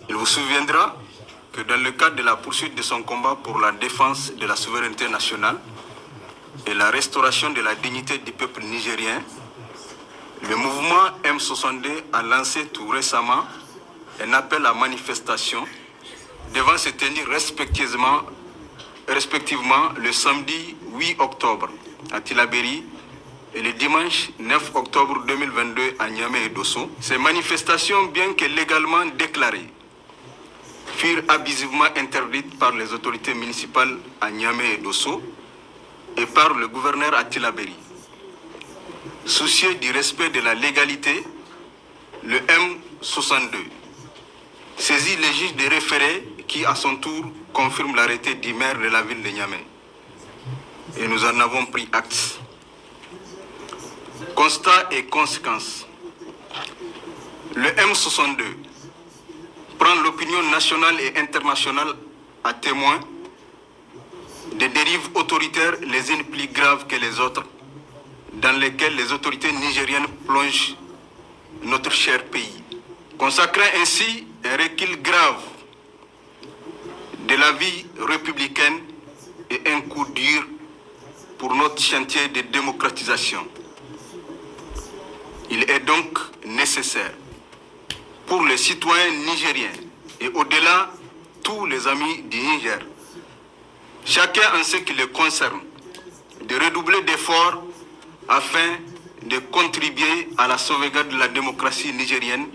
Il vous souviendra que dans le cadre de la poursuite de son combat pour la défense de la souveraineté nationale et la restauration de la dignité du peuple nigérien, le mouvement M62 a lancé tout récemment un appel à manifestation devant se tenir respectivement le samedi 8 octobre à Tillabéri et le dimanche 9 octobre 2022 à Niamey et Dosso. Ces manifestations, bien que légalement déclarées, furent abusivement interdites par les autorités municipales à Niamey et Dosso et par le gouverneur à Tillabéri. Soucieux du respect de la légalité, le M62 saisit les juges des référés qui, à son tour, confirment l'arrêté du maire de la ville de Niamey. Et nous en avons pris acte. Constat et conséquences. Le M62 prend l'opinion nationale et internationale à témoin des dérives autoritaires les unes plus graves que les autres, dans lesquelles les autorités nigériennes plongent notre cher pays, consacrant ainsi un recul grave de la vie républicaine et un coup dur pour notre chantier de démocratisation. Il est donc nécessaire pour les citoyens nigériens et au-delà tous les amis du Niger, chacun en ce qui le concerne, de redoubler d'efforts afin de contribuer à la sauvegarde de la démocratie nigérienne,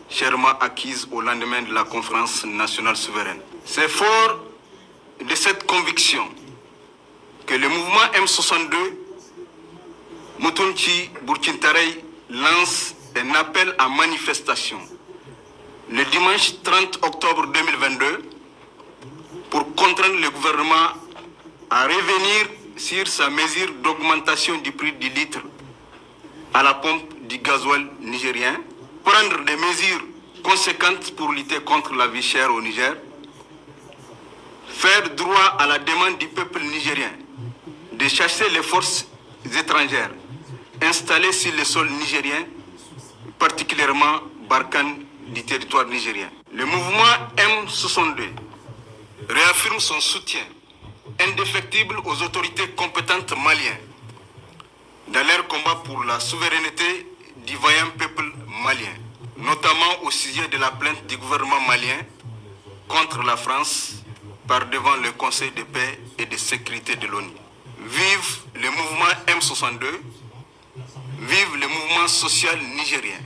chèrement acquise au lendemain de la conférence nationale souveraine. C'est fort de cette conviction que le mouvement M62 Mutunchi Burkintarey lance un appel à manifestation le dimanche 30 octobre 2022 pour contraindre le gouvernement à revenir sur sa mesure d'augmentation du prix du litre à la pompe du gasoil nigérien, prendre des mesures conséquentes pour lutter contre la vie chère au Niger, faire droit à la demande du peuple nigérien de chasser les forces étrangères installées sur le sol nigérien, particulièrement Barkhane du territoire nigérien. Le mouvement M62 réaffirme son soutien indéfectible aux autorités compétentes maliennes dans leur combat pour la souveraineté du vaillant peuple malien, notamment au sujet de la plainte du gouvernement malien contre la France par devant le Conseil de paix et de sécurité de l'ONU. Vive le mouvement M62, vive le mouvement social nigérien.